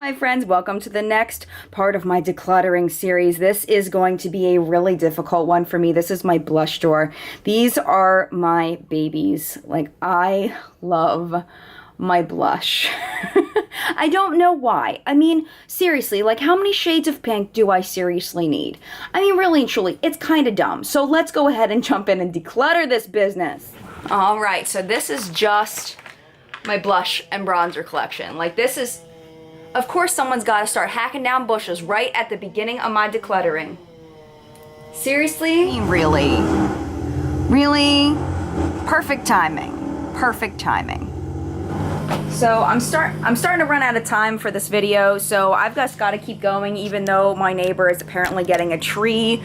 Hi friends, welcome to the next part of my decluttering series. This is going to be a really difficult one for me. This is my blush drawer. These are my babies. Like, I love my blush. I don't know why. I mean, seriously, like, how many shades of pink do I seriously need? I mean, really and truly, it's kind of dumb. So let's go ahead and jump in and declutter this business. All right, so this is just my blush and bronzer collection. Like, this is... Of course, someone's got to start hacking down bushes right at the beginning of my decluttering. Seriously? Really? Really? Perfect timing. Perfect timing. So I'm starting to run out of time for this video, so I've just got to keep going, even though my neighbor is apparently getting a tree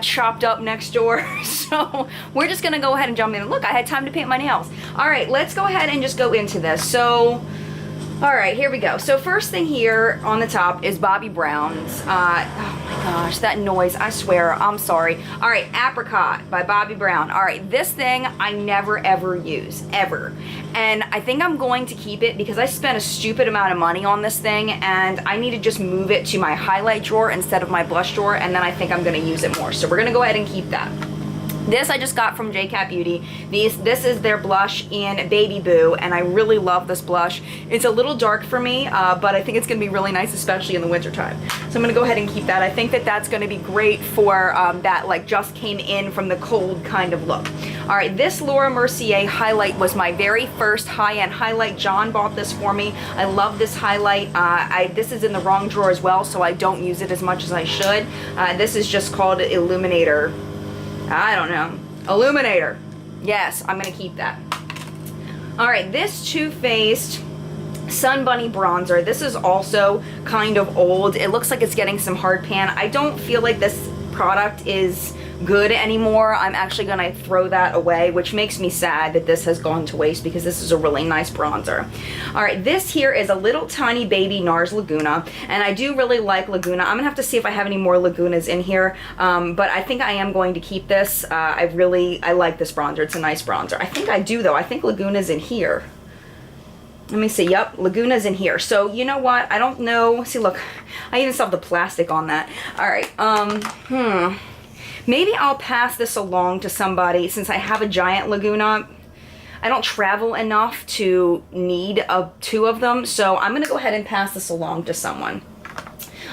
chopped up next door. So we're just gonna go ahead and jump in. Look, I had time to paint my nails. All right, let's go ahead and just go into this. So. All right, here we go. So first thing here on the top is Bobbi Brown's, oh my gosh, that noise, I swear, I'm sorry. All right, Apricot by Bobbi Brown. All right, this thing I never ever use, ever. And I think I'm going to keep it because I spent a stupid amount of money on this thing and I need to just move it to my highlight drawer instead of my blush drawer, and then I think I'm gonna use it more. So we're gonna go ahead and keep that. This I just got from JCat Beauty. This is their blush in Baby Boo, and I really love this blush. It's a little dark for me, but I think it's going to be really nice, especially in the wintertime. So I'm going to go ahead and keep that. I think that that's going to be great for that like just came in from the cold kind of look. All right, this Laura Mercier highlight was my very first high-end highlight. John bought this for me. I love this highlight. This is in the wrong drawer as well, so I don't use it as much as I should. This is just called Illuminator. I don't know. Illuminator. Yes, I'm going to keep that. All right, this Too Faced Sun Bunny bronzer. This is also kind of old. It looks like it's getting some hard pan. I don't feel like this product is good anymore. I'm actually going to throw that away, which makes me sad that this has gone to waste because this is a really nice bronzer. All right, this here is a little tiny baby NARS Laguna, and I do really like Laguna. I'm gonna have to see if I have any more Lagunas in here, but I think I am going to keep this. I like this bronzer. It's a nice bronzer. I think I do though. I think Laguna's in here. Let me see. Yep, Laguna's in here. So you know what? I don't know. See, look, I even still have the plastic on that. All right. Maybe I'll pass this along to somebody since I have a giant Laguna. I don't travel enough to need two of them, so I'm gonna go ahead and pass this along to someone.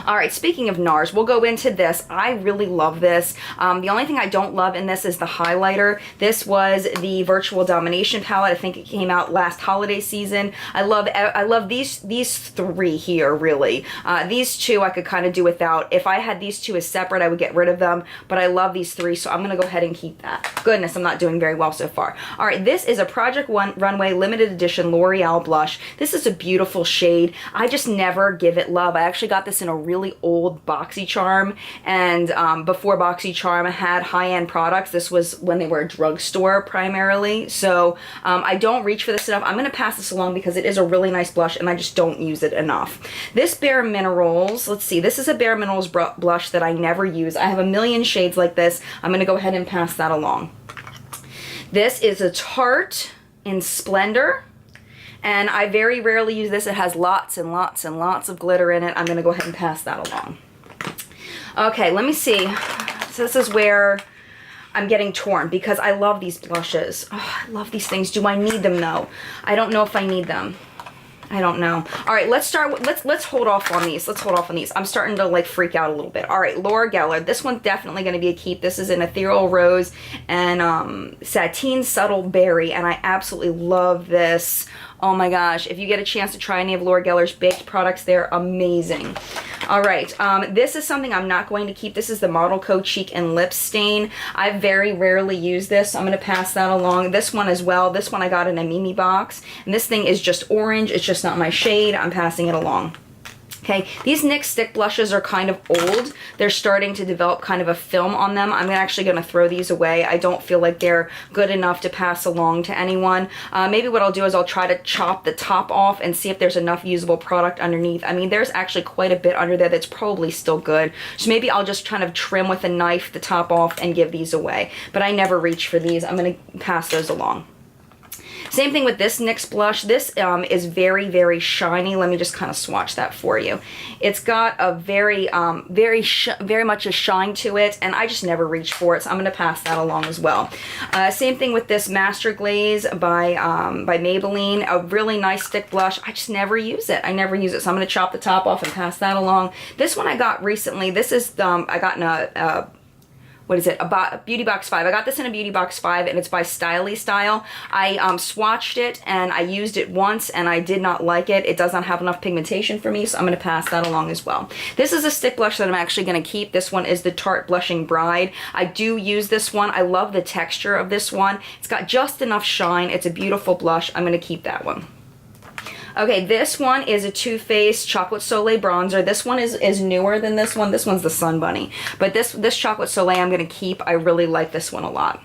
All right, speaking of NARS, we'll go into this. I really love this. The only thing I don't love in this is the highlighter. This was the Virtual Domination palette. I think it came out last holiday season. I love these three here, really. These two I could kind of do without. If I had these two as separate, I would get rid of them, but I love these three, so I'm gonna go ahead and keep that. Goodness, I'm not doing very well so far. All right, this is a Project Runway limited edition L'Oreal blush. This is a beautiful shade. I just never give it love. I actually got this in a really old BoxyCharm, and before BoxyCharm had high-end products, this was when they were a drugstore primarily, so I don't reach for this enough. I'm going to pass this along because it is a really nice blush and I just don't use it enough. This Bare Minerals, let's see, this is a Bare Minerals blush that I never use. I have a million shades like this. I'm going to go ahead and pass that along. This is a Tarte in Splendor. And I very rarely use this. It has lots and lots and lots of glitter in it. I'm going to go ahead and pass that along. Okay, let me see. So this is where I'm getting torn because I love these blushes. Oh, I love these things. Do I need them though? I don't know if I need them. I don't know. All right, let's start with, let's hold off on these. Let's hold off on these. I'm starting to like freak out a little bit. All right, Laura Geller. This one's definitely going to be a keep. This is an Ethereal Rose and Sateen Subtle Berry, and I absolutely love this. Oh my gosh, if you get a chance to try any of Laura Geller's baked products, they're amazing. All right, this is something I'm not going to keep. This is the Model Co Cheek and Lip Stain. I very rarely use this, so I'm going to pass that along. This one as well. This one I got in a Mimi box, and this thing is just orange. It's just not my shade. I'm passing it along. Okay, these NYX stick blushes are kind of old. They're starting to develop kind of a film on them. I'm actually going to throw these away. I don't feel like they're good enough to pass along to anyone. Maybe what I'll do is I'll try to chop the top off and see if there's enough usable product underneath. I mean, there's actually quite a bit under there that's probably still good. So maybe I'll just kind of trim with a knife the top off and give these away. But I never reach for these. I'm going to pass those along. Same thing with this NYX blush. This is very, very shiny. Let me just kind of swatch that for you. It's got a very much a shine to it, and I just never reach for it, so I'm going to pass that along as well. Same thing with this Master Glaze by Maybelline. A really nice stick blush. I just never use it. I never use it, so I'm going to chop the top off and pass that along. This one I got recently. This is, I got in a what is it, a Beauty Box 5. I got this in a Beauty Box 5, and it's by Styly Style. I swatched it, and I used it once, and I did not like it. It does not have enough pigmentation for me, so I'm going to pass that along as well. This is a stick blush that I'm actually going to keep. This one is the Tarte Blushing Bride. I do use this one. I love the texture of this one. It's got just enough shine. It's a beautiful blush. I'm going to keep that one. Okay, this one is a Too Faced Chocolate Soleil bronzer. This one is newer than this one. This one's the Sun Bunny. But this Chocolate Soleil I'm going to keep. I really like this one a lot.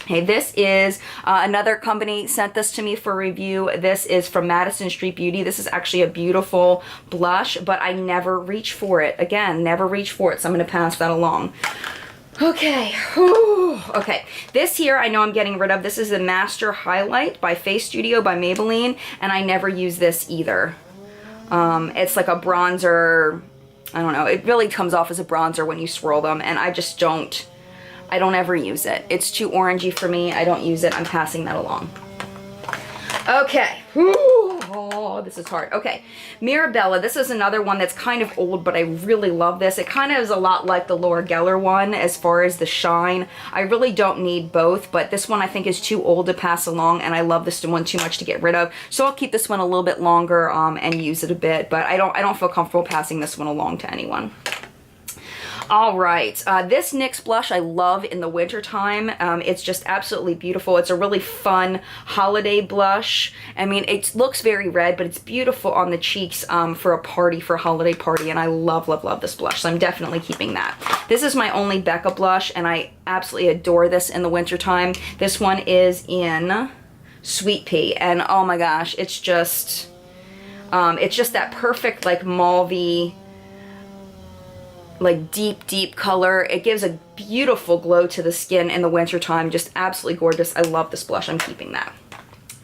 Okay, this is another company sent this to me for review. This is from Madison Street Beauty. This is actually a beautiful blush, but I never reach for it. Again, never reach for it, so I'm going to pass that along. Okay, whew. Okay, this here I know I'm getting rid of. This is the Master Highlight by Face Studio by Maybelline, and I never use this either. It's like a bronzer. I don't know, it really comes off as a bronzer when you swirl them, and I just don't, I don't ever use it. It's too orangey for me. I don't use it. I'm passing that along. Okay. Oh, this is hard. Okay. Mirabella. This is another one that's kind of old, but I really love this. It kind of is a lot like the Laura Geller one as far as the shine. I really don't need both, but this one I think is too old to pass along, and I love this one too much to get rid of. So I'll keep this one a little bit longer and use it a bit, but I don't feel comfortable passing this one along to anyone. All right, this NYX blush I love in the winter time. It's just absolutely beautiful. It's a really fun holiday blush. I mean, it looks very red, but it's beautiful on the cheeks for a party, for a holiday party, and I love, love, love this blush, so I'm definitely keeping that. This is my only Becca blush, and I absolutely adore this in the winter time. This one is in Sweet Pea, and oh my gosh, it's just that perfect, like, mauve-y, like deep color. It gives a beautiful glow to the skin in the wintertime. Just absolutely gorgeous. I love this blush. I'm keeping that.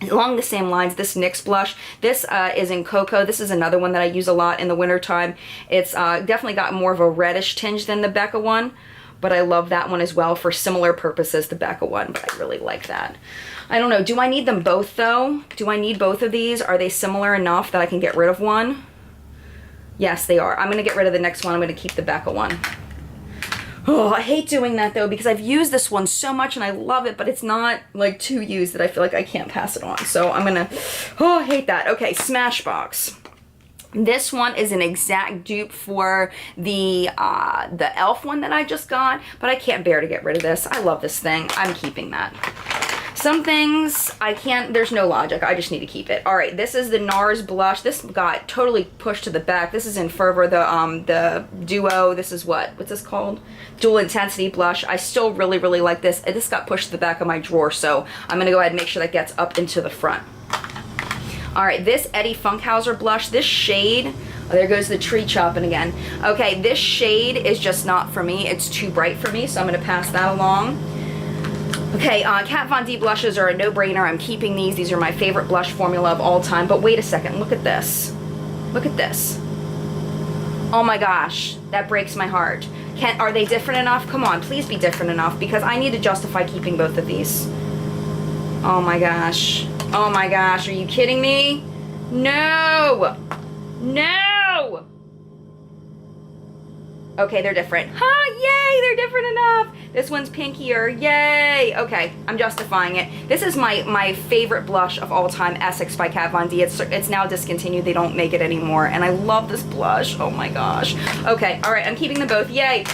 Along the same lines, this NYX blush, this is in Cocoa. This is another one that I use a lot in the wintertime. It's definitely got more of a reddish tinge than the Becca one, but I love that one as well for similar purposes, the Becca one, but I really like that. I don't know, do I need them both though? Do I need both of these? Are they similar enough that I can get rid of one? Yes, they are. I'm going to get rid of the next one. I'm going to keep the Becca one. Oh, I hate doing that though, because I've used this one so much and I love it, but it's not like too used that I feel like I can't pass it on. So I'm going to, oh, I hate that. Okay, Smashbox. This one is an exact dupe for the e.l.f. one that I just got, but I can't bear to get rid of this. I love this thing. I'm keeping that. Some things I can't, there's no logic. I just need to keep it. All right, this is the NARS blush. This got totally pushed to the back. This is in Fervor, the Duo. This is what's this called? Dual Intensity blush. I still really, really like this. This got pushed to the back of my drawer, so I'm going to go ahead and make sure that gets up into the front. All right, this Eddie Funkhauser blush, this shade, oh, there goes the tree chopping again. Okay, this shade is just not for me. It's too bright for me, so I'm going to pass that along. Okay, Kat Von D blushes are a no-brainer. I'm keeping these. These are my favorite blush formula of all time. But wait a second. Look at this. Look at this. Oh my gosh. That breaks my heart. Are they different enough? Come on, please be different enough, because I need to justify keeping both of these. Oh my gosh. Oh my gosh. Are you kidding me? No! No! Okay, they're different. Ha! Yay! They're different enough! This one's pinkier. Yay! Okay, I'm justifying it. This is my favorite blush of all time, Essex by Kat Von D. It's now discontinued. They don't make it anymore. And I love this blush. Oh my gosh. Okay, alright, I'm keeping them both. Yay!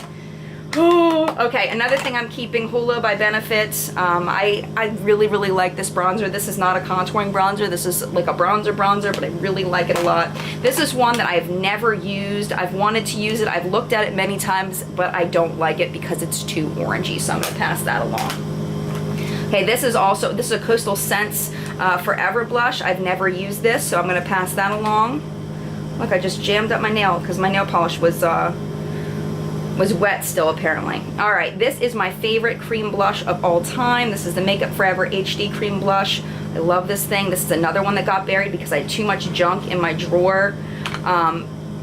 Okay, another thing I'm keeping, Hula by Benefit. I really, really like this bronzer. This is not a contouring bronzer. This is like a bronzer, but I really like it a lot. This is one that I've never used. I've wanted to use it. I've looked at it many times, but I don't like it because it's too orangey, so I'm going to pass that along. Okay, this is a Coastal Scents Forever blush. I've never used this, so I'm going to pass that along. Look, I just jammed up my nail because my nail polish was was wet still, apparently. All right, this is my favorite cream blush of all time. This is the Makeup Forever HD Cream Blush. I love this thing. This is another one that got buried because I had too much junk in my drawer.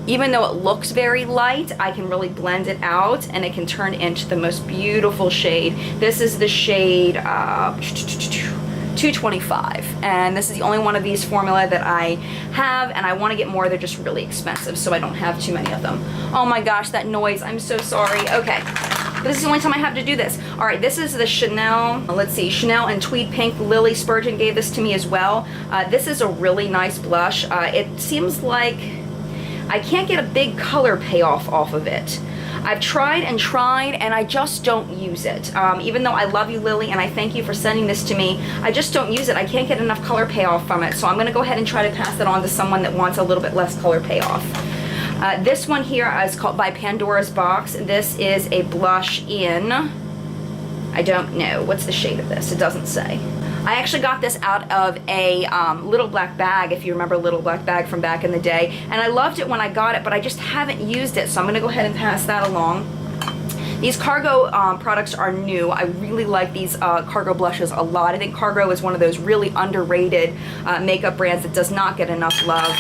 Even though it looks very light, I can really blend it out and it can turn into the most beautiful shade. This is the shade 225, and this is the only one of these formula that I have, and I want to get more. They're just really expensive, so I don't have too many of them. Oh my gosh, that noise. I'm so sorry. Okay. This is the only time I have to do this. All right, this is the Chanel, let's see, Chanel and Tweed Pink. Lily Spurgeon gave this to me as well. This is a really nice blush. It seems like I can't get a big color payoff off of it. I've tried and tried and I just don't use it. Even though I love you, Lily, and I thank you for sending this to me, I just don't use it. I can't get enough color payoff from it. So I'm gonna go ahead and try to pass it on to someone that wants a little bit less color payoff. This one here is called by Pandora's Box. This is a blush in, I don't know, what's the shade of this? It doesn't say. I actually got this out of a Little Black Bag, if you remember Little Black Bag from back in the day, and I loved it when I got it, but I just haven't used it, so I'm gonna go ahead and pass that along. These Cargo products are new. I really like these Cargo blushes a lot. I think Cargo is one of those really underrated makeup brands that does not get enough love.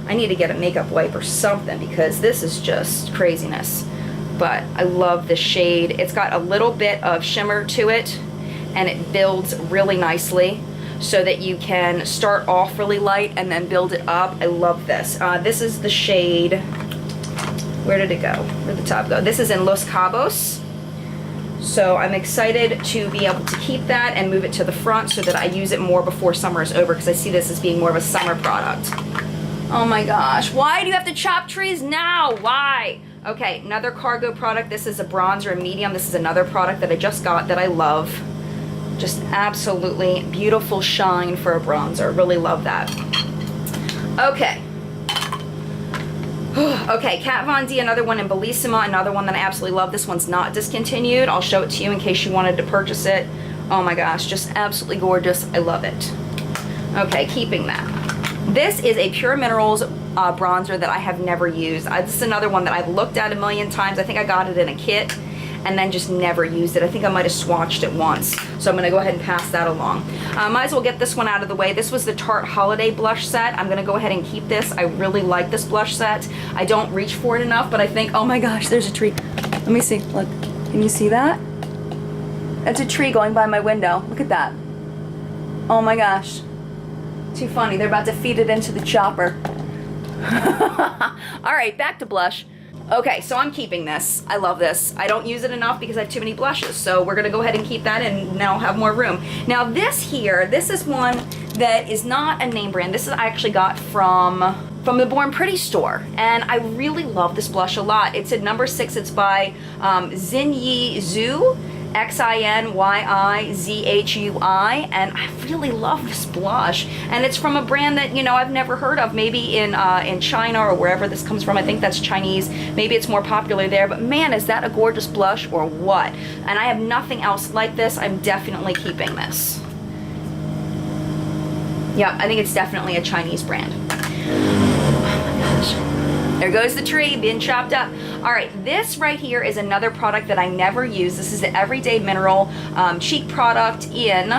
I need to get a makeup wipe or something because this is just craziness. But I love the shade. It's got a little bit of shimmer to it, and it builds really nicely so that you can start off really light and then build it up. I love this. This is the shade, where did it go? Where'd the top go? This is in Los Cabos. So I'm excited to be able to keep that and move it to the front so that I use it more before summer is over, because I see this as being more of a summer product. Oh my gosh, why do you have to chop trees now? Why? Okay, another Cargo product. This is a bronzer, a medium. This is another product that I just got that I love. Just absolutely beautiful shine for a bronzer. Really love that. Okay. Okay, Kat Von D, another one in Bellissima, another one that I absolutely love. This one's not discontinued. I'll show it to you in case you wanted to purchase it. Oh my gosh, just absolutely gorgeous. I love it. Okay, keeping that. This is a Pure Minerals bronzer that I have never used. This is another one that I've looked at a million times. I think I got it in a kit and then just never used it. I think I might have swatched it once. So I'm gonna go ahead and pass that along. Might as well get this one out of the way. This was the Tarte Holiday Blush Set. I'm gonna go ahead and keep this. I really like this blush set. I don't reach for it enough, but I think, oh my gosh, there's a tree. Let me see, look, can you see that? That's a tree going by my window. Look at that. Oh my gosh. Too funny, they're about to feed it into the chopper. All right, back to blush. Okay, so I'm keeping this. I love this. I don't use it enough because I have too many blushes, so we're gonna go ahead and keep that and now have more room. Now this here, this is one that is not a name brand. This is I actually got from the Born Pretty store, and I really love this blush a lot. It's at number 6. It's by Xinyi Zhu, Xinyi-Zhui, and I really love this blush. And it's from a brand that, you know, I've never heard of. Maybe in China or wherever this comes from. I think that's Chinese. Maybe it's more popular there. But man, is that a gorgeous blush or what? And I have nothing else like this. I'm definitely keeping this. Yeah, I think it's definitely a Chinese brand. There goes the tree being chopped up. All right, this right here is another product that I never use. This is the Everyday Mineral cheek product in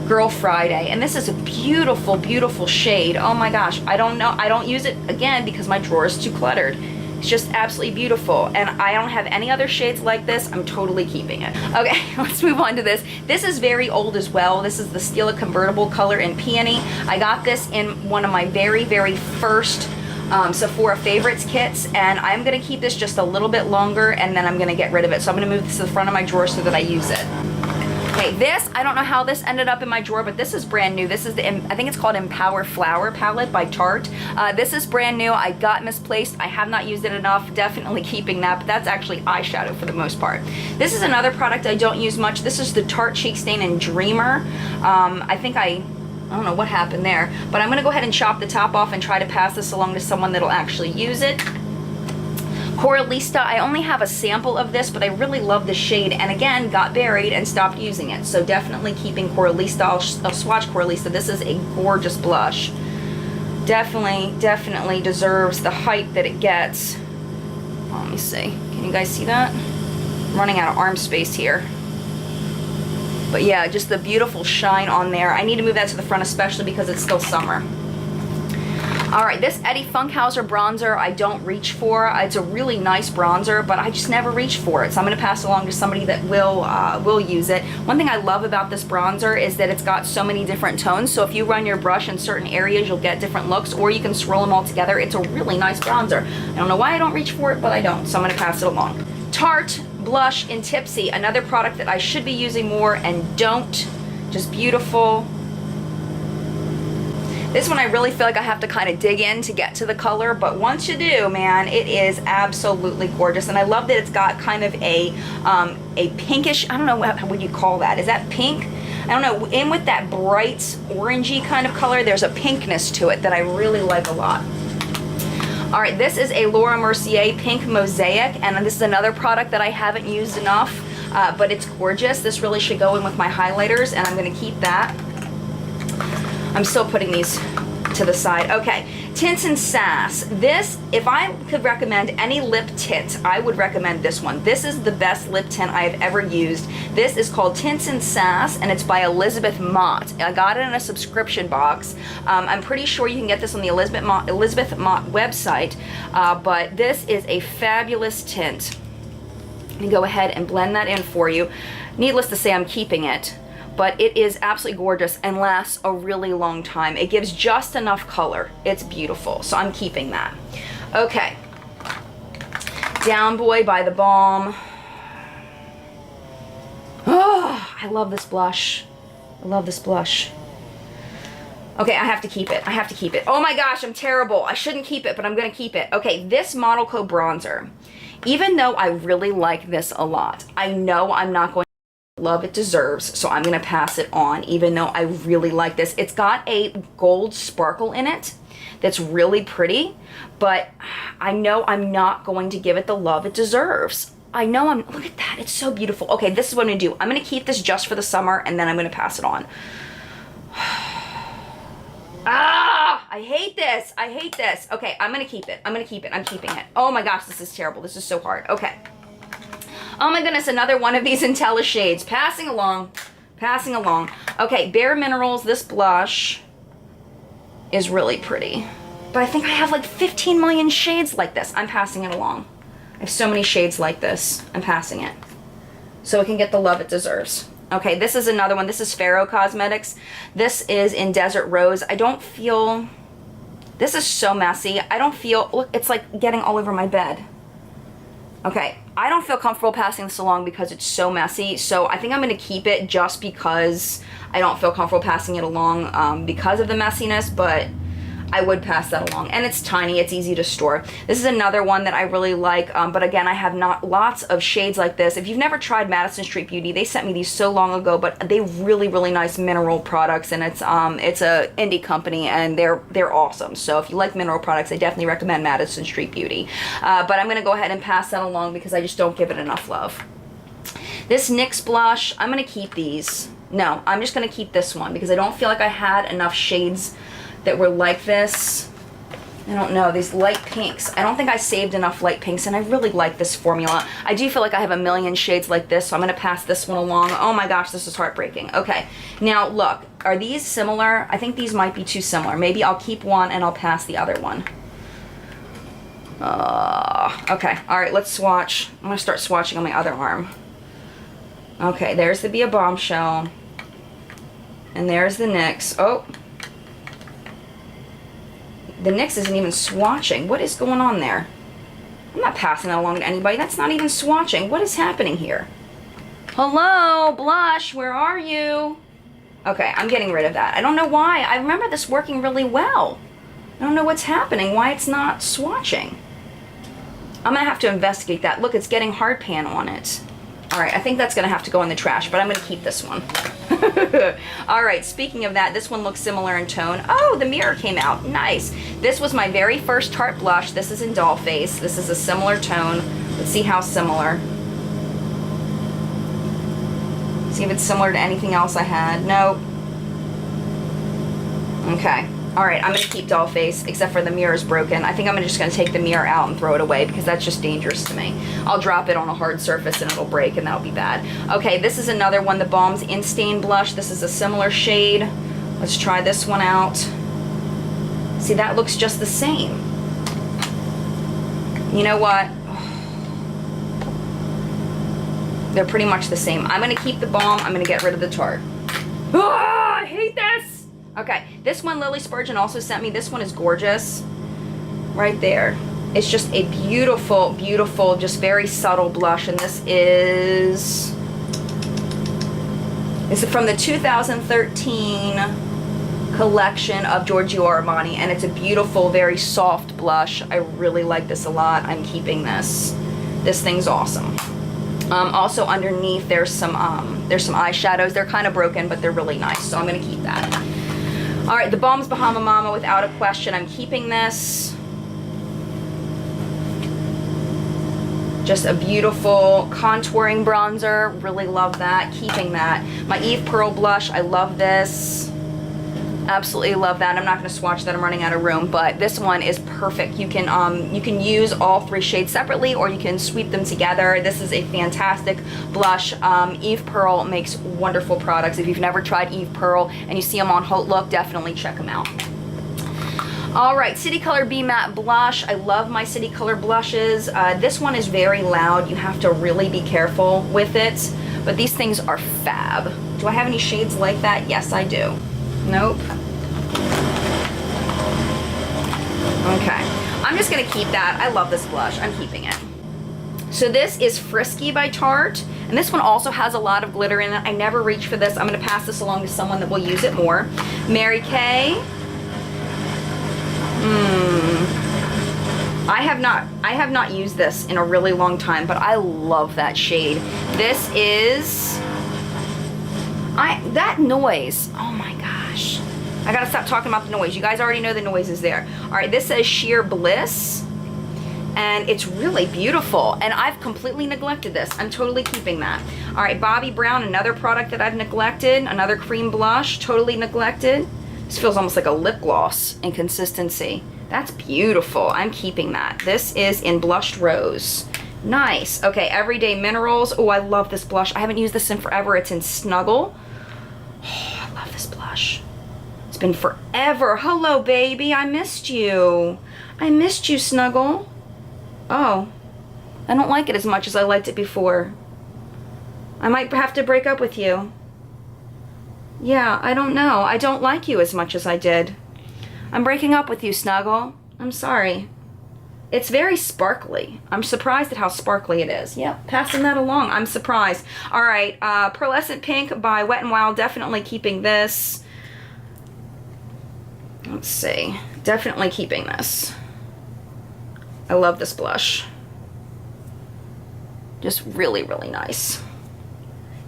Girl Friday. And this is a beautiful, beautiful shade. Oh my gosh, I don't know. I don't use it, again, because my drawer is too cluttered. It's just absolutely beautiful. And I don't have any other shades like this. I'm totally keeping it. Okay, let's move on to this. This is very old as well. This is the Stila Convertible color in Peony. I got this in one of my very, very first Sephora favorites kits, and I'm gonna keep this just a little bit longer and then I'm gonna get rid of it. So I'm gonna move this to the front of my drawer so that I use it. Okay, this, I don't know how this ended up in my drawer, but this is brand new. This is the, I think it's called Empower Flower palette by Tarte. This is brand new. I got misplaced. I have not used it enough. Definitely keeping that, but that's actually eyeshadow for the most part. This is another product I don't use much. This is the Tarte Cheek Stain and Dreamer. I don't know what happened there, but I'm gonna go ahead and chop the top off and try to pass this along to someone that'll actually use it. Coralista, I only have a sample of this, but I really love the shade, and again, got buried and stopped using it. So definitely keeping Coralista. I'll swatch Coralista. This is a gorgeous blush. Definitely deserves the hype that it gets. Oh, let me see. Can you guys see that? I'm running out of arm space here. But yeah, just the beautiful shine on there. I need to move that to the front, especially because it's still summer. All right, this Eddie Funkhauser bronzer I don't reach for. It's a really nice bronzer, but I just never reach for it. So I'm gonna pass it along to somebody that will use it. One thing I love about this bronzer is that it's got so many different tones. So if you run your brush in certain areas, you'll get different looks, or you can swirl them all together. It's a really nice bronzer. I don't know why I don't reach for it, but I don't. So I'm gonna pass it along. Tarte Blush in Tipsy, another product that I should be using more and don't. Just beautiful. This one I really feel like I have to kind of dig in to get to the color, but once you do, man, it is absolutely gorgeous. And I love that it's got kind of a pinkish, I don't know, what would you call that? Is that pink? I don't know, in with that bright orangey kind of color, there's a pinkness to it that I really like a lot. All right, this is a Laura Mercier Pink Mosaic, and this is another product that I haven't used enough, but it's gorgeous. This really should go in with my highlighters, and I'm gonna keep that. I'm still putting these to the side. Okay, Tints and Sass. This, if I could recommend any lip tint, I would recommend this one. This is the best lip tint I have ever used. This is called Tints and Sass, and it's by Elizabeth Mott. I got it in a subscription box. I'm pretty sure you can get this on the Elizabeth Mott website, but this is a fabulous tint. Let me go ahead and blend that in for you. Needless to say, I'm keeping it. But it is absolutely gorgeous and lasts a really long time. It gives just enough color. It's beautiful, so I'm keeping that. Okay, Down Boy by The Balm. Oh, I love this blush. I love this blush. Okay, I have to keep it. I have to keep it. Oh my gosh, I'm terrible. I shouldn't keep it, but I'm gonna keep it. Okay, this Model Co bronzer. Even though I really like this a lot, I know I'm not going love it deserves, so I'm gonna pass it on, even though I really like this. It's got a gold sparkle in it that's really pretty, but I know I'm not going to give it the love it deserves. I know I'm, look at that, it's so beautiful. Okay, this is what I'm gonna do. I'm gonna keep this just for the summer, and then I'm gonna pass it on. Ah, I hate this, I hate this. Okay, I'm gonna keep it, I'm gonna keep it, I'm keeping it. Oh my gosh, this is terrible, this is so hard. Okay. Oh my goodness, another one of these IntelliShades. Passing along, passing along. Okay, Bare Minerals, this blush is really pretty. But I think I have like 15 million shades like this. I'm passing it along. I have so many shades like this. I'm passing it. So it can get the love it deserves. Okay, this is another one. This is Faro Cosmetics. This is in Desert Rose. I don't feel, this is so messy. I don't feel, look, it's like getting all over my bed. Okay, I don't feel comfortable passing this along because it's so messy, so I think I'm going to keep it just because I don't feel comfortable passing it along because of the messiness, but I would pass that along. And it's tiny, it's easy to store. This is another one that I really like, but again, I have not lots of shades like this. If you've never tried Madison Street Beauty, they sent me these so long ago, but they really, really nice mineral products, and it's a indie company, and they're awesome. So if you like mineral products, I definitely recommend Madison Street Beauty. But I'm gonna go ahead and pass that along because I just don't give it enough love. This NYX blush, I'm gonna keep these. No, I'm just gonna keep this one because I don't feel like I had enough shades that were like this. I don't know, these light pinks. I don't think I saved enough light pinks, and I really like this formula. I do feel like I have a million shades like this, so I'm gonna pass this one along. Oh my gosh, this is heartbreaking. Okay, now look, are these similar? I think these might be too similar. Maybe I'll keep one and I'll pass the other one. Okay, all right, let's swatch. I'm gonna start swatching on my other arm. Okay, there's the Be a Bombshell. And there's the NYX. Oh. The NYX isn't even swatching. What is going on there? I'm not passing that along to anybody. That's not even swatching. What is happening here? Hello, blush, where are you? Okay, I'm getting rid of that. I don't know why. I remember this working really well. I don't know what's happening, why it's not swatching. I'm gonna have to investigate that. Look, it's getting hard pan on it. All right, I think that's gonna have to go in the trash, but I'm gonna keep this one. All right, speaking of that, this one looks similar in tone. Oh, the mirror came out, nice. This was my very first Tarte blush. This is in Dollface. This is a similar tone. Let's see how similar. See if it's similar to anything else I had. Nope. Okay, All right, I'm gonna keep Dollface, except for the mirror is broken. I think I'm just gonna take the mirror out and throw it away because that's just dangerous to me. I'll drop it on a hard surface and it'll break and that'll be bad. Okay, this is another one, the Balm's In-Stain Blush. This is a similar shade. Let's try this one out. See, that looks just the same. You know what? They're pretty much the same. I'm gonna keep the Balm, I'm gonna get rid of the Tarte. Ah, I hate this! Okay, this one Lily Spurgeon also sent me. This one is gorgeous. Right there. It's just a beautiful, beautiful, just very subtle blush. And this is from the 2013 collection of Giorgio Armani. And it's a beautiful, very soft blush. I really like this a lot. I'm keeping this. This thing's awesome. Also underneath there's some eyeshadows. They're kind of broken, but they're really nice. So I'm gonna keep that. All right, the Balm's Bahama Mama, without a question, I'm keeping this. Just a beautiful contouring bronzer, really love that, keeping that. My Eve Pearl blush, I love this. Absolutely love that. I'm not gonna swatch that, I'm running out of room, but this one is perfect. You can use all 3 shades separately or you can sweep them together. This is a fantastic blush. Eve Pearl makes wonderful products. If you've never tried Eve Pearl and you see them on Haute Look, definitely check them out. All right, City Color B Matte Blush. I love my City Color blushes. This one is very loud. You have to really be careful with it, but these things are fab. Do I have any shades like that? Yes, I do. Nope. Okay, I'm just gonna keep that. I love this blush, I'm keeping it. So this is Frisky by Tarte, and this one also has a lot of glitter in it. I never reach for this. I'm gonna pass this along to someone that will use it more. Mary Kay. I have not used this in a really long time, but I love that shade. This is, that noise, oh my gosh. I gotta stop talking about the noise. You guys already know the noise is there. All right, this says Sheer Bliss, and it's really beautiful, and I've completely neglected this. I'm totally keeping that. All right, Bobbi Brown, another product that I've neglected, another cream blush, totally neglected. This feels almost like a lip gloss in consistency. That's beautiful, I'm keeping that. This is in Blushed Rose. Nice, okay, Everyday Minerals. Oh, I love this blush. I haven't used this in forever. It's in Snuggle. Oh, I love this blush. It's been forever. Hello, baby. I missed you. I missed you, Snuggle. Oh, I don't like it as much as I liked it before. I might have to break up with you. Yeah, I don't know. I don't like you as much as I did. I'm breaking up with you, Snuggle. I'm sorry. It's very sparkly. I'm surprised at how sparkly it is. Yep, passing that along. I'm surprised. All right, Pearlescent Pink by Wet n Wild. Definitely keeping this. Let's see. Definitely keeping this. I love this blush. Just really, really nice.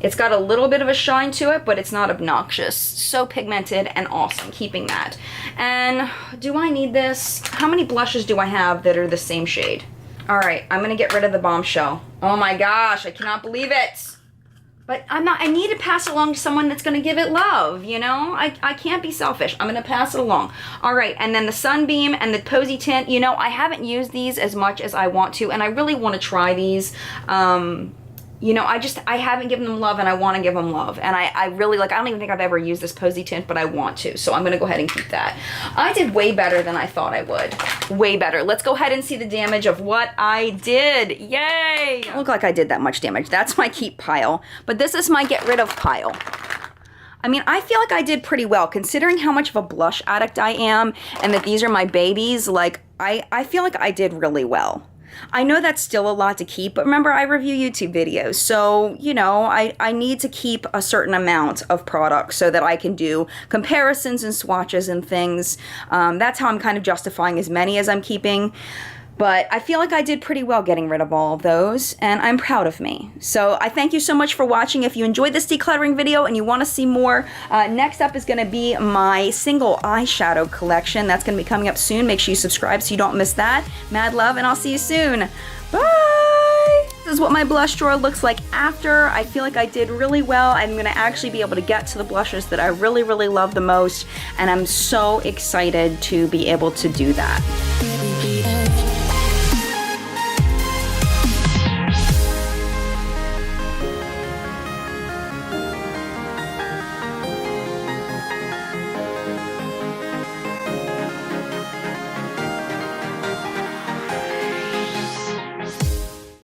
It's got a little bit of a shine to it, but it's not obnoxious. So pigmented and awesome, keeping that. And do I need this? How many blushes do I have that are the same shade? All right, I'm gonna get rid of the Bombshell. Oh my gosh, I cannot believe it. But I need to pass it along to someone that's gonna give it love, you know? I can't be selfish, I'm gonna pass it along. All right, and then the Sunbeam and the Posy Tint, you know, I haven't used these as much as I want to, and I really wanna try these. You know, I haven't given them love, and I want to give them love. And I really, like, I don't even think I've ever used this Posy Tint, but I want to. So I'm going to go ahead and keep that. I did way better than I thought I would. Way better. Let's go ahead and see the damage of what I did. Yay! Don't look like I did that much damage. That's my keep pile. But this is my get rid of pile. I mean, I feel like I did pretty well, considering how much of a blush addict I am, and that these are my babies. Like, I feel like I did really well. I know that's still a lot to keep, but remember, I review YouTube videos, so, you know, I need to keep a certain amount of products so that I can do comparisons and swatches and things. That's how I'm kind of justifying as many as I'm keeping. But I feel like I did pretty well getting rid of all of those, and I'm proud of me. So I thank you so much for watching. If you enjoyed this decluttering video and you want to see more, next up is going to be my single eyeshadow collection. That's going to be coming up soon. Make sure you subscribe so you don't miss that. Mad love, and I'll see you soon. Bye! This is what my blush drawer looks like after. I feel like I did really well. I'm gonna actually be able to get to the blushes that I really, really love the most, and I'm so excited to be able to do that.